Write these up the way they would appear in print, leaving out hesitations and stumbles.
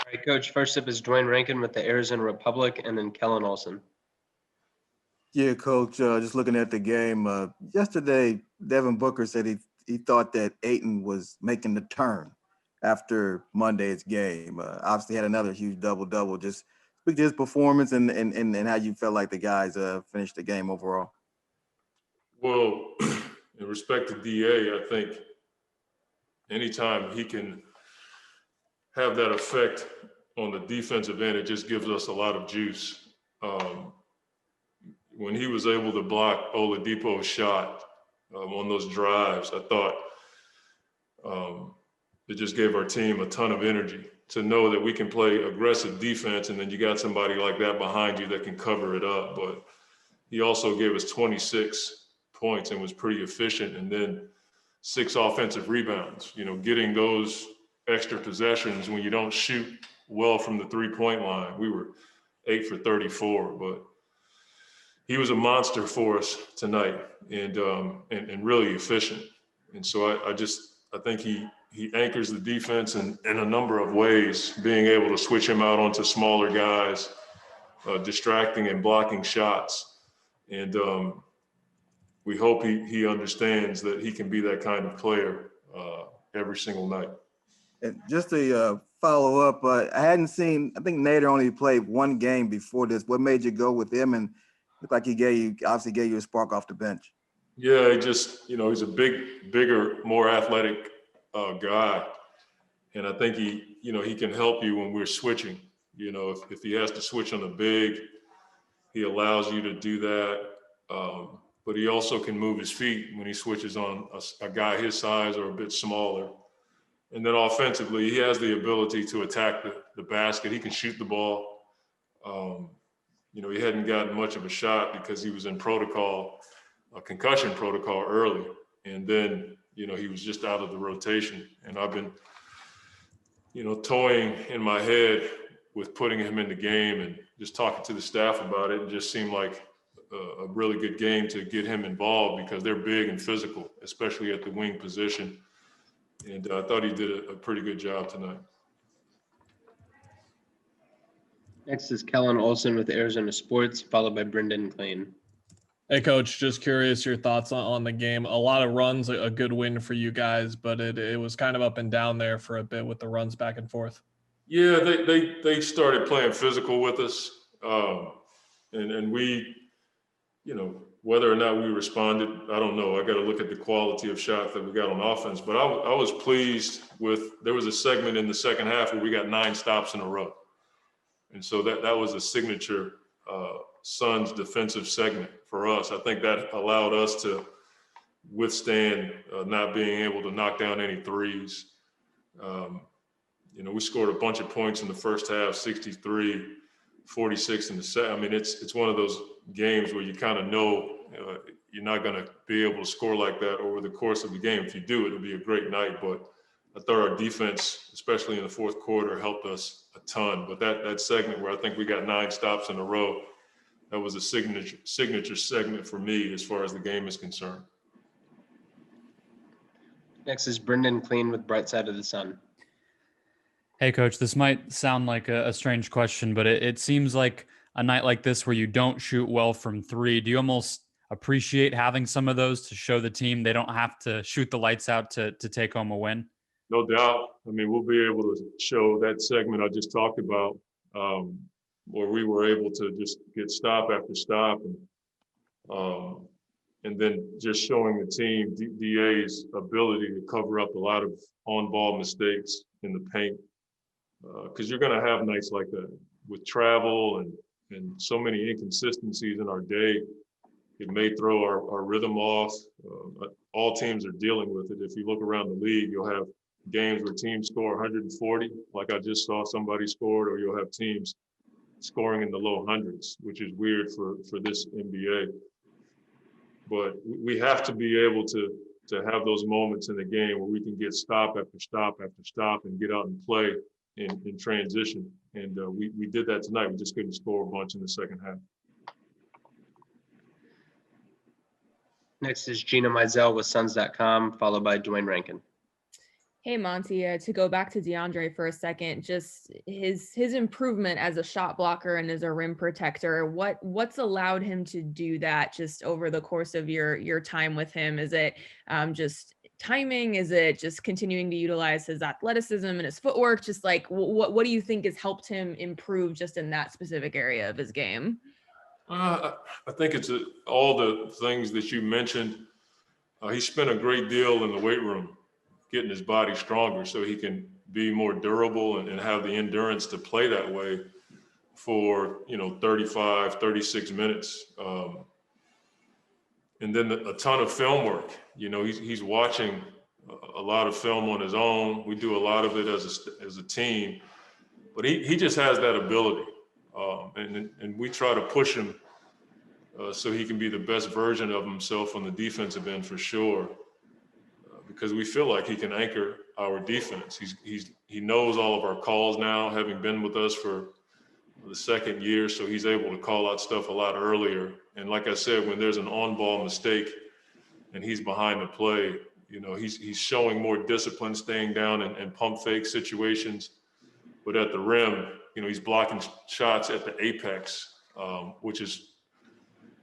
All right, Coach. First up is Dwayne Rankin with the Arizona Republic, and then Kellen Olson. Yeah, Coach. Just looking at the game yesterday, Devin Booker said he thought that Ayton was making the turn after Monday's game. Obviously, had another huge double-double. Just speak to his performance and how you felt like the guys finished the game overall. Well, in respect to DA, I think anytime he can have that effect on the defensive end, it just gives us a lot of juice. When he was able to block Oladipo's shot on those drives, I thought it just gave our team a ton of energy to know that we can play aggressive defense, and then you got somebody like that behind you that can cover it up. But he also gave us 26 points and was pretty efficient, and then 6 offensive rebounds. You know, getting those extra possessions when you don't shoot well from the three-point line. We were 8 for 34, but he was a monster for us tonight and really efficient. And so I think he anchors the defense in a number of ways, being able to switch him out onto smaller guys, distracting and blocking shots. And we hope he understands that he can be that kind of player every single night. And just to follow up, I hadn't seen. I think Nader only played one game before this. What made you go with him? And looked like he obviously gave you a spark off the bench. Yeah, he's a bigger, more athletic guy, and I think he can help you when we're switching. You know, if he has to switch on the big, he allows you to do that. But he also can move his feet when he switches on a guy his size or a bit smaller. And then offensively, he has the ability to attack the basket. He can shoot the ball. He hadn't gotten much of a shot because he was in a concussion protocol early. And then, he was just out of the rotation. And I've been, toying in my head with putting him in the game and just talking to the staff about it. It just seemed like a really good game to get him involved because they're big and physical, especially at the wing position. And I thought he did a pretty good job tonight. Next is Kellen Olson with Arizona Sports, followed by Brendan Clayton. Hey, Coach, just curious your thoughts on the game. A lot of runs, a good win for you guys, but it was kind of up and down there for a bit with the runs back and forth. Yeah, they started playing physical with us, and we, whether or not we responded, I don't know. I got to look at the quality of shots that we got on offense. But I was pleased there was a segment in the second half where we got 9 stops in a row. And so that was a signature Suns defensive segment for us. I think that allowed us to withstand not being able to knock down any threes. We scored a bunch of points in the first half, 63, 46 in the second. I mean, it's one of those games where you kind of know you're not going to be able to score like that over the course of the game. If you do, it'll be a great night. But I thought our defense, especially in the fourth quarter, helped us a ton. But that segment where I think we got 9 stops in a row, that was a signature segment for me as far as the game is concerned. Next is Brendan Clayton with Bright Side of the Sun. Hey, Coach, this might sound like a strange question, but it seems like a night like this where you don't shoot well from 3, do you almost appreciate having some of those to show the team they don't have to shoot the lights out to take home a win? No doubt. I mean, we'll be able to show that segment I just talked about where we were able to just get stop after stop and then just showing the team DA's ability to cover up a lot of on-ball mistakes in the paint. Because you're going to have nights like that with travel and so many inconsistencies in our day. It may throw our rhythm off. All teams are dealing with it. If you look around the league, you'll have games where teams score 140, like I just saw somebody scored, or you'll have teams scoring in the low hundreds, which is weird for this NBA. But we have to be able to have those moments in the game where we can get stop after stop after stop and get out and play in transition. And we did that tonight. We just couldn't score a bunch in the second half. Next is Gina Mizell with Suns.com, followed by Dwayne Rankin. Hey Monty, to go back to DeAndre for a second, just his improvement as a shot blocker and as a rim protector. What's allowed him to do that just over the course of your time with him? Is it just timing? Is it just continuing to utilize his athleticism and his footwork? Just like what do you think has helped him improve just in that specific area of his game? I think it's all the things that you mentioned. He spent a great deal in the weight room, getting his body stronger so he can be more durable and have the endurance to play that way for, 35, 36 minutes. And then a ton of film work. He's watching a lot of film on his own. We do a lot of it as a team, but he just has that ability. And we try to push him so he can be the best version of himself on the defensive end for sure. Because we feel like he can anchor our defense. He knows all of our calls now, having been with us for the second year, so he's able to call out stuff a lot earlier. And like I said, when there's an on-ball mistake and he's behind the play, he's showing more discipline, staying down and pump fake situations. But at the rim, he's blocking shots at the apex, which is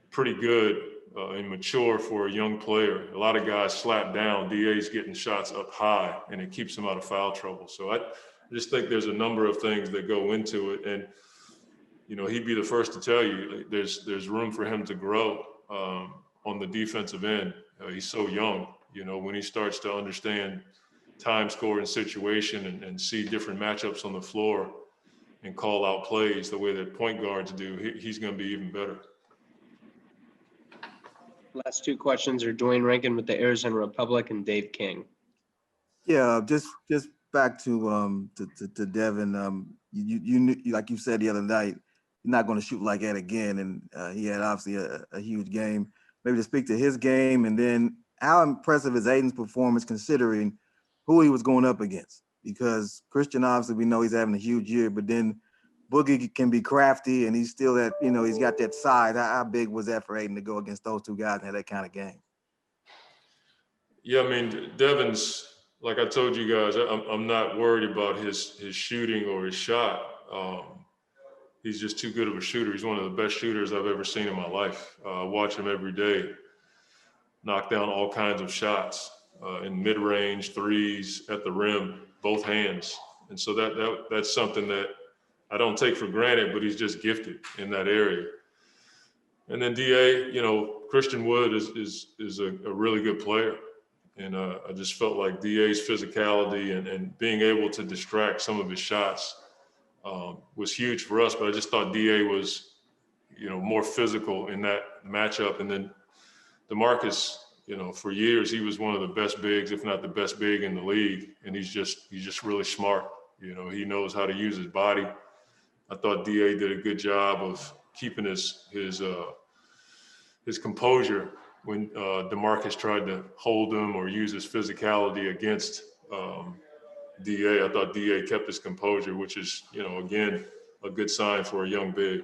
pretty good. And mature for a young player. A lot of guys slap down. DA's getting shots up high, and it keeps him out of foul trouble. So I just think there's a number of things that go into it. And, he'd be the first to tell you there's room for him to grow on the defensive end. He's so young, when he starts to understand time, score, and situation and see different matchups on the floor and call out plays the way that point guards do, he's going to be even better. Last two questions are Dwayne Rankin with the Arizona Republic and Dave King. Yeah, just back to Devin. You knew, like you said the other night, you're not going to shoot like that again, and he had obviously a huge game. Maybe to speak to his game, and then how impressive is Ayton's performance considering who he was going up against? Because Christian, obviously, we know he's having a huge year, but then Boogie can be crafty, and he's still that, he's got that size. How big was that for Ayton to go against those two guys and have that kind of game? Yeah, I mean, Devin's, like I told you guys, I'm not worried about his shooting or his shot. He's just too good of a shooter. He's one of the best shooters I've ever seen in my life. Watch him every day, knock down all kinds of shots in mid-range, threes, at the rim, both hands. And so that's something that I don't take for granted, but he's just gifted in that area. And then DA, Christian Wood is a really good player. And I just felt like DA's physicality and being able to distract some of his shots was huge for us. But I just thought DA was, more physical in that matchup. And then DeMarcus, for years, he was one of the best bigs, if not the best big in the league. And he's just really smart. He knows how to use his body. I thought DA did a good job of keeping his composure when DeMarcus tried to hold him or use his physicality against DA. I thought DA kept his composure, which is, again, a good sign for a young big.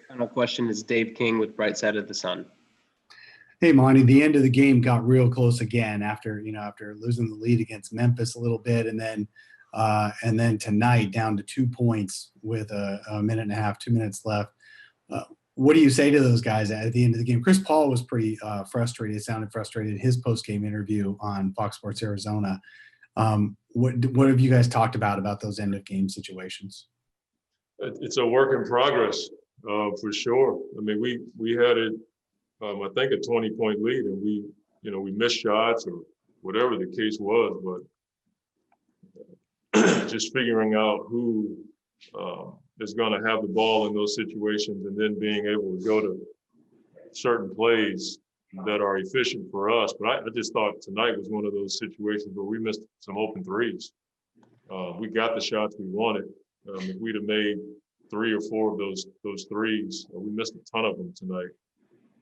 Final question is Dave King with Bright Side of the Sun. Hey, Monty, the end of the game got real close again after losing the lead against Memphis a little bit. And then tonight down to 2 points with a minute and a half, 2 minutes left. What do you say to those guys at the end of the game? Chris Paul was pretty frustrated. It sounded frustrated in his post-game interview on Fox Sports Arizona. What have you guys talked about those end of game situations? It's a work in progress for sure. I mean, we had it, I think, a 20-point lead, and we missed shots or whatever the case was, but just figuring out who is going to have the ball in those situations and then being able to go to certain plays that are efficient for us. But I just thought tonight was one of those situations where we missed some open threes. We got the shots we wanted. If we'd have made 3 or 4 of those threes, we missed a ton of them tonight.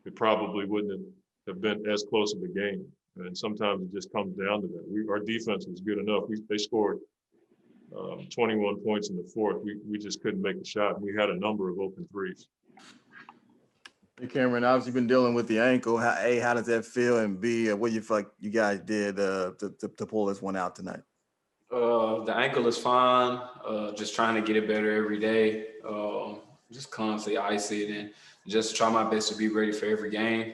It probably wouldn't have been as close of a game. And sometimes it just comes down to that. Our defense was good enough. They scored 21 points in the fourth. We just couldn't make a shot. We had a number of open threes. Hey, Cameron, obviously been dealing with the ankle. How does that feel? And B, what do you feel like you guys did to pull this one out tonight? The ankle is fine. Just trying to get it better every day. Just constantly ice it and just try my best to be ready for every game.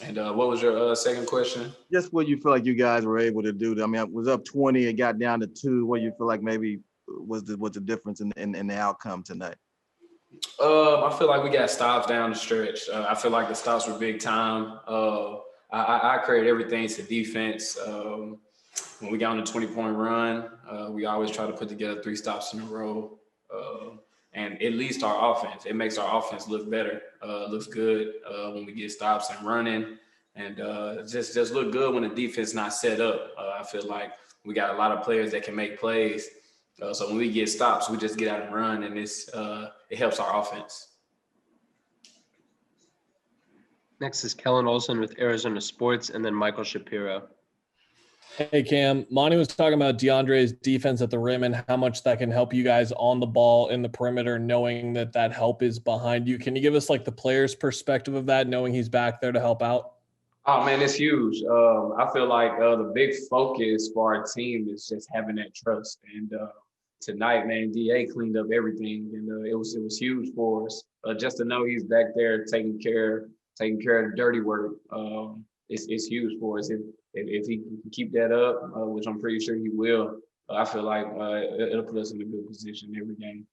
And what was your second question? Just what you feel like you guys were able to do. I mean, it was up 20, it got down to 2. What you feel like maybe was the difference in the outcome tonight? I feel like we got stops down the stretch. I feel like the stops were big time. I created everything to defense. When we got on a 20-point run, we always try to put together 3 stops in a row. And it leads to our offense. It makes our offense look better, looks good when we get stops and running. And just look good when the defense not set up. I feel like we got a lot of players that can make plays. So when we get stops, we just get out and run, and it helps our offense. Next is Kellen Olson with Arizona Sports, and then Michael Shapiro. Hey, Cam. Monty was talking about DeAndre's defense at the rim and how much that can help you guys on the ball in the perimeter, knowing that help is behind you. Can you give us like the player's perspective of that, knowing he's back there to help out? Oh, man, it's huge. I feel like the big focus for our team is just having that trust. And tonight, man, DA cleaned up everything, and it was huge for us. Just to know he's back there taking care of the dirty work. It's huge for us. If he can keep that up, which I'm pretty sure he will, I feel like it'll put us in a good position every game.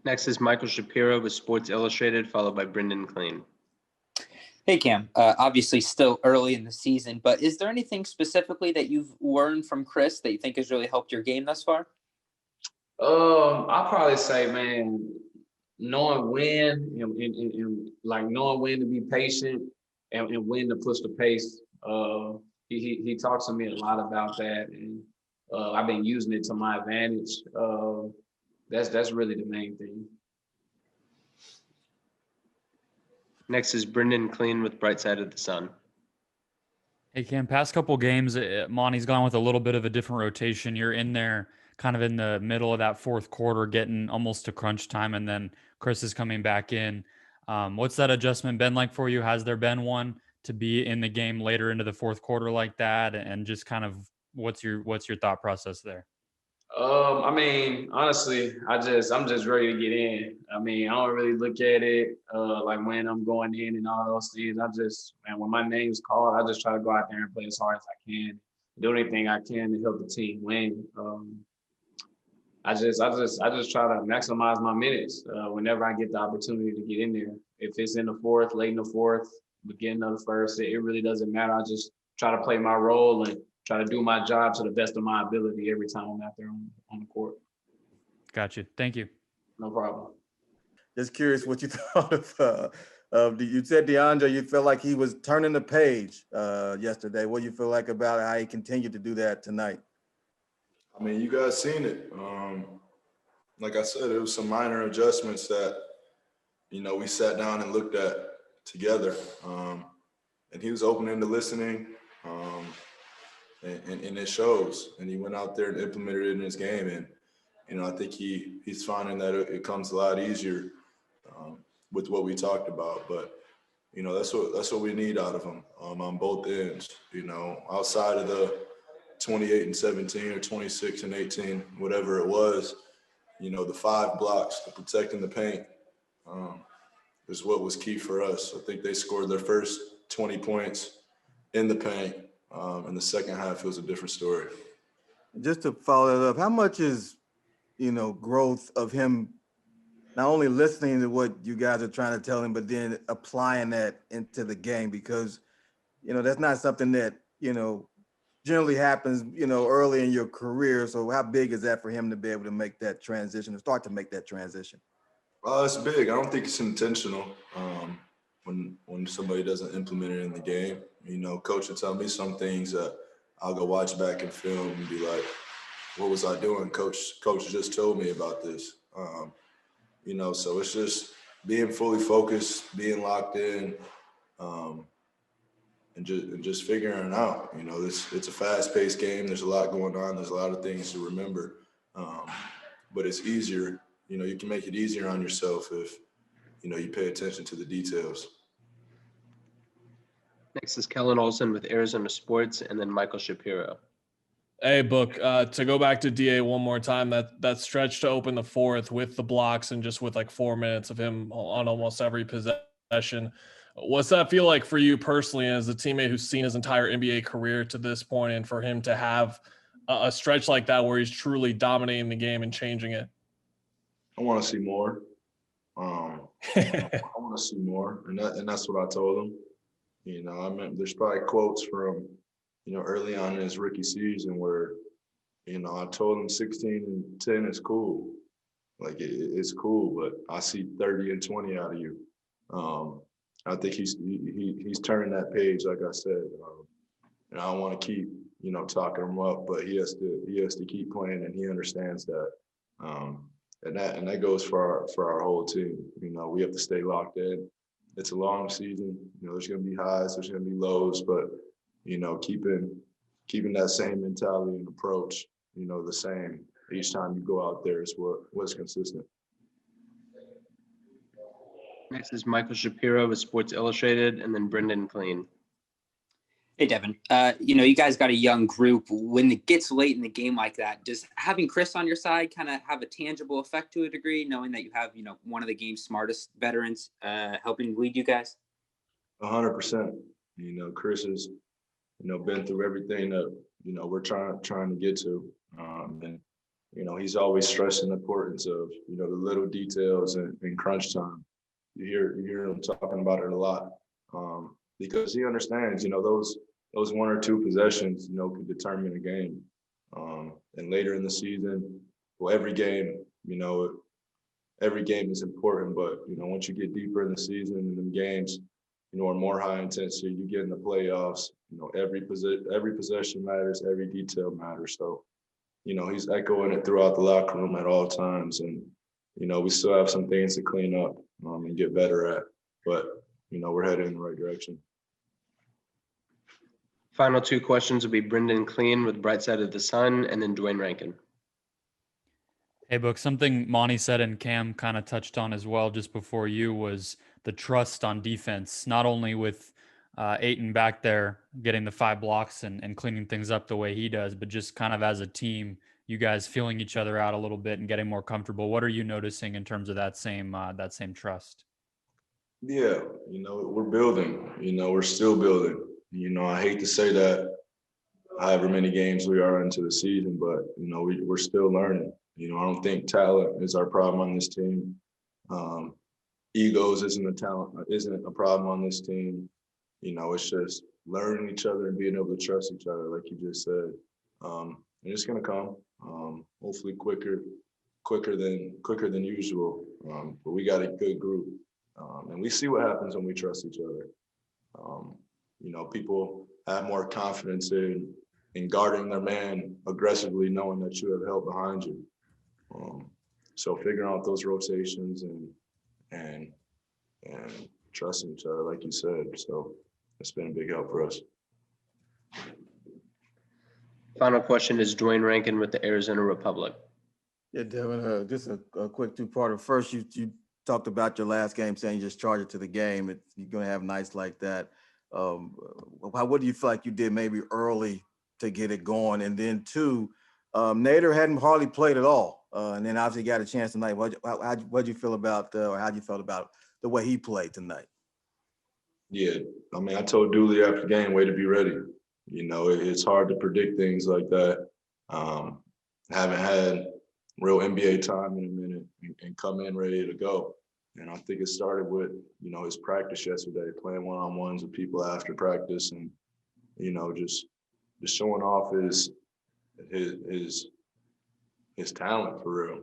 Next is Michael Shapiro with Sports Illustrated, followed by Brendan Clean. Hey, Cam. Obviously still early in the season, but is there anything specifically that you've learned from Chris that you think has really helped your game thus far? I'll probably say, man, knowing when and like knowing when to be patient and when to push the pace. He talks to me a lot about that, and I've been using it to my advantage. That's really the main thing. Next is Brendan Clean with Bright Side of the Sun. Hey, Cam, past couple games, Monty's gone with a little bit of a different rotation. You're in there kind of in the middle of that fourth quarter, getting almost to crunch time, and then Chris is coming back in. What's that adjustment been like for you? Has there been one to be in the game later into the fourth quarter like that? And just kind of what's your thought process there? I mean, honestly, I'm just ready to get in. I mean, I don't really look at it like when I'm going in and all those things. When my name's called, I just try to go out there and play as hard as I can, do anything I can to help the team win. I just try to maximize my minutes whenever I get the opportunity to get in there. If it's in the fourth, late in the fourth, beginning of the first, it really doesn't matter. I just try to play my role and try to do my job to the best of my ability every time I'm out there on the court. Gotcha. Thank you. No problem. Just curious what you thought of you said DeAndre, you felt like he was turning the page yesterday. What do you feel like about how he continued to do that tonight? I mean, you guys seen it. Like I said, it was some minor adjustments that, we sat down and looked at together. And he was open to listening. And it shows. And he went out there and implemented it in his game. And, I think he's finding that it comes a lot easier with what we talked about. But, that's what we need out of him on both ends. Outside of the 28 and 17 or 26 and 18, whatever it was, the 5 blocks, the protecting the paint is what was key for us. I think they scored their first 20 points in the paint. In the second half, it was a different story. Just to follow that up, how much is, growth of him not only listening to what you guys are trying to tell him, but then applying that into the game? Because, that's not something that, generally happens, early in your career. So how big is that for him to be able to make that transition or start to make that transition? It's big. I don't think it's intentional when somebody doesn't implement it in the game. Coach will tell me some things that I'll go watch back in film and be like, what was I doing? Coach just told me about this. So it's just being fully focused, being locked in, and just figuring it out. It's a fast-paced game. There's a lot going on. There's a lot of things to remember. But it's easier. You can make it easier on yourself if you pay attention to the details. Next is Kellen Olson with Arizona Sports, and then Michael Shapiro. Hey, Book, to go back to DA one more time, that stretch to open the fourth with the blocks and just with like 4 minutes of him on almost every possession. What's that feel like for you personally as a teammate who's seen his entire NBA career to this point, and for him to have a stretch like that where he's truly dominating the game and changing it? I want to see more. I want to see more, and that's what I told him. I mean, there's probably quotes from, early on in his rookie season where, I told him 16 and 10 is cool. Like it's cool, but I see 30 and 20 out of you. I think he's turning that page, like I said. And I don't want to keep, talking him up, but he has to keep playing, and he understands that. And that goes for our whole team. We have to stay locked in. It's a long season. There's going to be highs, there's going to be lows, but keeping that same mentality and approach, the same each time you go out there is what's consistent. Next is Michael Shapiro with Sports Illustrated, and then Brendan Clean. Hey, Devin. You guys got a young group. When it gets late in the game like that, does having Chris on your side kind of have a tangible effect to a degree, knowing that you have, one of the game's smartest veterans helping lead you guys? 100%. Chris has, been through everything that, we're trying to get to. And, he's always stressing the importance of, the little details and crunch time. You hear him talking about it a lot. Because he understands, those 1 or 2 possessions, can determine a game. And later in the season, well, every game is important. But, once you get deeper in the season and the games, are more high intensity, you get in the playoffs, every possession matters, every detail matters. So, he's echoing it throughout the locker room at all times. And, we still have some things to clean up and get better at. But, we're headed in the right direction. Final 2 questions will be Brendan Clean with Bright Side of the Sun, and then Dwayne Rankin. Hey, Book, something Monty said and Cam kind of touched on as well just before you was the trust on defense, not only with Ayton back there getting the 5 blocks and cleaning things up the way he does, but just kind of as a team, you guys feeling each other out a little bit and getting more comfortable. What are you noticing in terms of that same trust? Yeah, we're building, we're still building. I hate to say that however many games we are into the season, but, we're still learning. I don't think talent is our problem on this team. Egos isn't a problem on this team. It's just learning each other and being able to trust each other, like you just said. And it's going to come, hopefully quicker than usual. But we got a good group. And we see what happens when we trust each other. People have more confidence in guarding their man aggressively, knowing that you have help behind you. So figuring out those rotations and trusting each other, like you said. So it's been a big help for us. Final question is Dwayne Rankin with the Arizona Republic. Yeah, Devin, just a quick 2-parter. First, you talked about your last game saying you just charge it to the game. You're going to have nights like that. What do you feel like you did maybe early to get it going? And then 2, Nader hadn't hardly played at all. And then obviously got a chance tonight. What'd you feel about, or how'd you feel about the way he played tonight? Yeah, I mean, I told Dooley after the game, way to be ready. It's hard to predict things like that. Haven't had real NBA time in a minute and come in ready to go. And I think it started with, his practice yesterday, playing one-on-ones with people after practice and, just showing off his talent for real.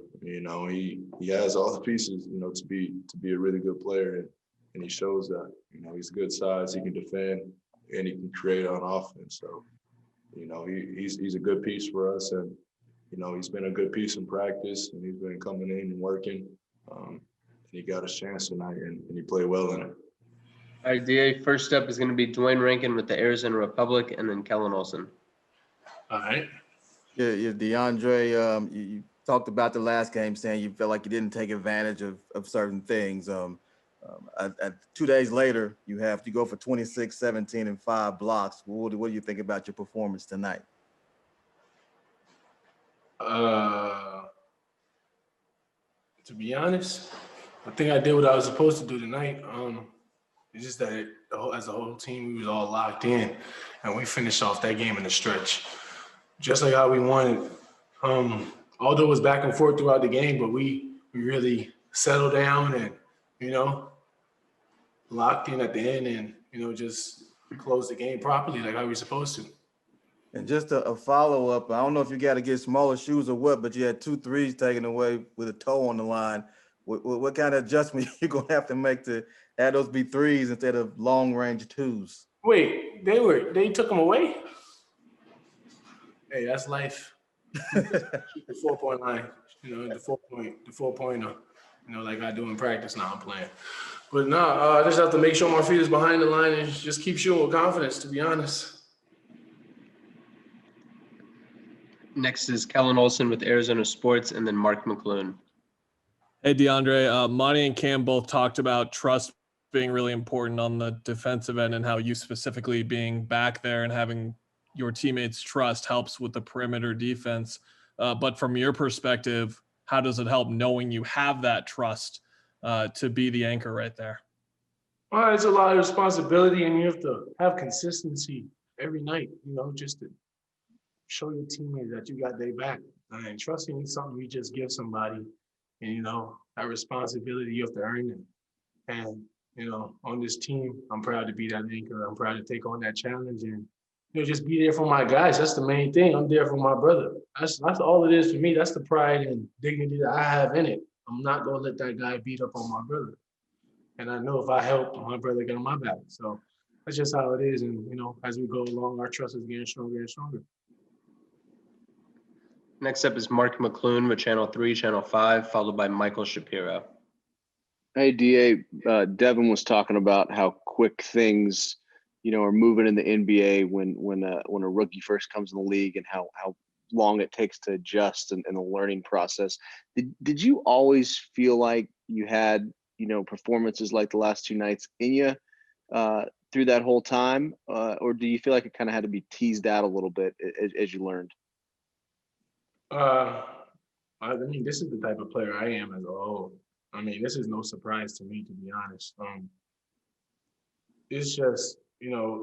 He has all the pieces, to be a really good player, and he shows that. He's good size, he can defend, and he can create on offense. So, he's a good piece for us, and he's been a good piece in practice, and he's been coming in and working. And he got his chance tonight, and he played well in it. All right, DA, first up is going to be Dwayne Rankin with the Arizona Republic, and then Kellen Olson. All right. Yeah, DeAndre, you talked about the last game saying you felt like you didn't take advantage of certain things. 2 days later, you go for 26, 17, and 5 blocks. What do you think about your performance tonight? To be honest, I think I did what I was supposed to do tonight. It's just that as a whole team, we was all locked in, and we finished off that game in the stretch, just like how we wanted. Although it was back and forth throughout the game, but we really settled down and, locked in at the end and, just closed the game properly like how we were supposed to. And just a follow-up, I don't know if you got to get smaller shoes or what, but you had 2 threes taken away with a toe on the line. What kind of adjustment you're going to have to make to have those be threes instead of long-range twos? Wait, they took them away? Hey, that's life. Keep the 4-point line, the 4-pointer, like I do in practice now I'm playing. But no, I just have to make sure my feet is behind the line and just keep shooting with confidence, to be honest. Next is Kellen Olson with Arizona Sports, and then Mark McClune. Hey, DeAndre, Monty and Cam both talked about trust being really important on the defensive end and how you specifically being back there and having your teammates' trust helps with the perimeter defense. But from your perspective, how does it help knowing you have that trust to be the anchor right there? Well, it's a lot of responsibility, and you have to have consistency every night, just to show your teammates that you got their back. And trusting is something you just give somebody, and, that responsibility you have to earn it. And, on this team, I'm proud to be that anchor. I'm proud to take on that challenge and, just be there for my guys. That's the main thing. I'm there for my brother. That's all it is for me. That's the pride and dignity that I have in it. I'm not going to let that guy beat up on my brother. And I know if I help, my brother get on my back. So that's just how it is. And, as we go along, our trust is getting stronger and stronger. Next up is Mark McClune with Channel 3, Channel 5, followed by Michael Shapiro. Hey, DA, Devin was talking about how quick things, are moving in the NBA when a rookie first comes in the league and how long it takes to adjust and the learning process. Did you always feel like you had, performances like the last 2 nights in you through that whole time? Or do you feel like it kind of had to be teased out a little bit as you learned? This is the type of player I am as a whole. This is no surprise to me, to be honest. It's just,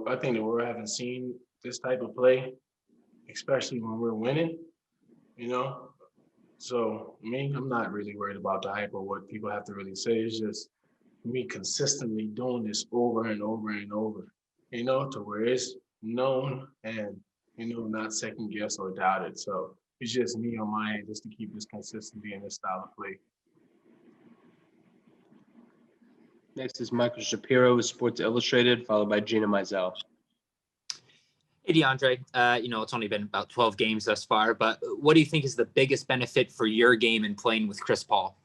I think the world haven't seen this type of play, especially when we're winning, So, I'm not really worried about the hype or what people have to really say. It's just me consistently doing this over and over and over, to where it's known and, not second guessed or doubted. So it's just me on my end just to keep this consistency in this style of play. Next is Michael Shapiro with Sports Illustrated, followed by Gina Mizell. Hey, DeAndre, it's only been about 12 games thus far, but what do you think is the biggest benefit for your game in playing with Chris Paul?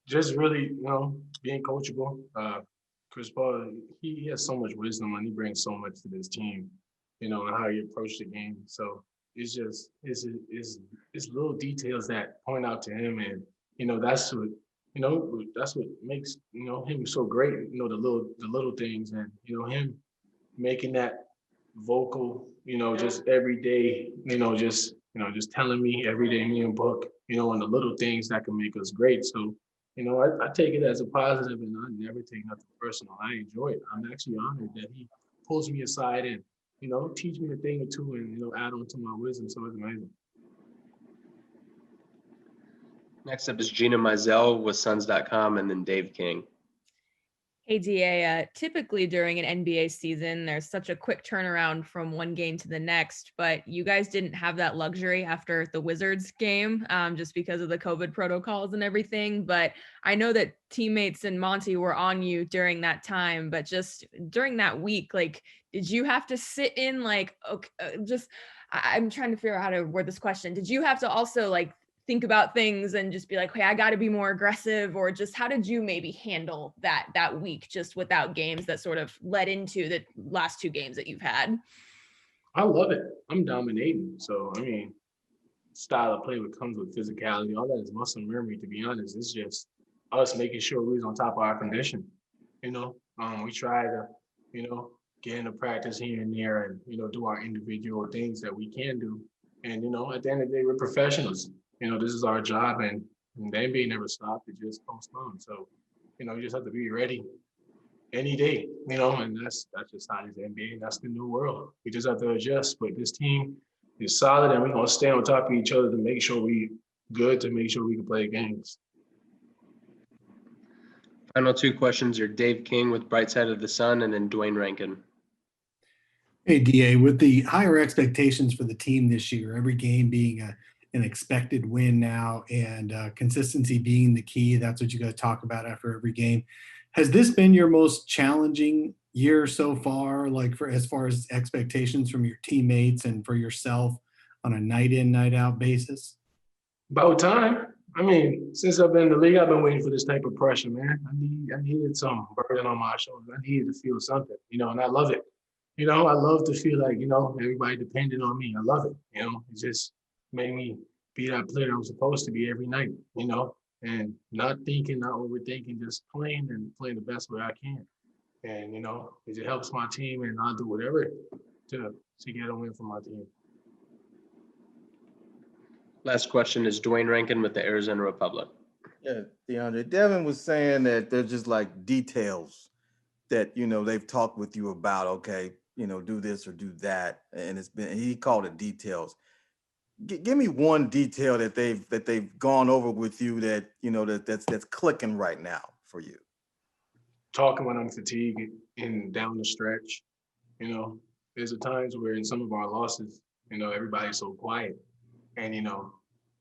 Just really, being coachable. Chris Paul, he has so much wisdom and he brings so much to this team, and how he approached the game. So it's just, it's little details that point out to him, and, that's what, that's what makes, him so great, the little things, and, him making that vocal, just every day, just telling me every day, me and Book, on the little things that can make us great. So, I take it as a positive, and I never take nothing personal. I enjoy it. I'm actually honored that he pulls me aside and, teach me a thing or two and, add on to my wisdom. So it's amazing. Next up is Gina Mizell with Suns.com, and then Dave King. Hey, DA, typically during an NBA season, there's such a quick turnaround from one game to the next, but you guys didn't have that luxury after the Wizards game, just because of the COVID protocols and everything. But I know that teammates and Monty were on you during that time, but just during that week, did you have to sit in I'm trying to figure out how to word this question. Did you have to also think about things and just be like, hey, I got to be more aggressive? Or just how did you maybe handle that week just without games that sort of led into the last 2 games that you've had? I love it. I'm dominating. So, style of play that comes with physicality, all that is muscle memory, to be honest. It's just, us making sure we was on top of our condition. You know, we try to, get into practice here and there and, do our individual things that we can do. And, at the end of the day, we're professionals. This is our job, and the NBA never stopped. It just postponed. So, you just have to be ready any day, and that's just how it's the NBA. That's the new world. We just have to adjust. But this team is solid, and we're going to stay on top of each other to make sure we good, to make sure we can play games. Final two questions are Dave King with Bright Side of the Sun, and then Dwayne Rankin. Hey, DA, with the higher expectations for the team this year, every game being an expected win now, and consistency being the key, that's what you guys talk about after every game. Has this been your most challenging year so far, like for as far as expectations from your teammates and for yourself on a night in, night out basis? About time. I mean, since I've been in the league, I've been waiting for this type of pressure, man. I needed some burden on my shoulders. I needed to feel something, and I love it. I love to feel like, everybody depending on me. I love it. It just made me be that player I'm supposed to be every night, and not thinking, not overthinking, just playing and playing the best way I can. And, it helps my team, and I'll do whatever to get a win for my team. Last question is Dwayne Rankin with the Arizona Republic. Yeah, DeAndre, Devin was saying that they're just like details that, they've talked with you about, okay, do this or do that. And he called it details. Give me one detail that they've gone over with you that, that's clicking right now for you. Talking when I'm fatigued and down the stretch, there's a times where in some of our losses, everybody's so quiet, and,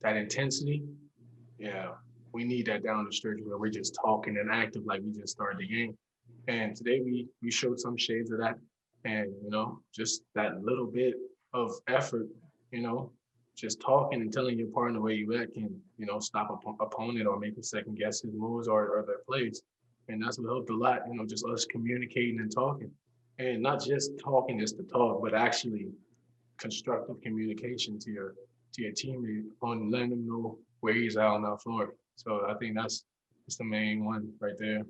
that intensity, yeah, we need that down the stretch where we're just talking and active like we just started the game. And today we showed some shades of that. And, just that little bit of effort, just talking and telling your partner where you at can, stop an opponent or make them second guess his moves or their plays. And that's what helped a lot, just us communicating and talking. And not just talking just to talk, but actually constructive communication to your teammate on letting them know where he's at on that floor. So I think that's the main one right there.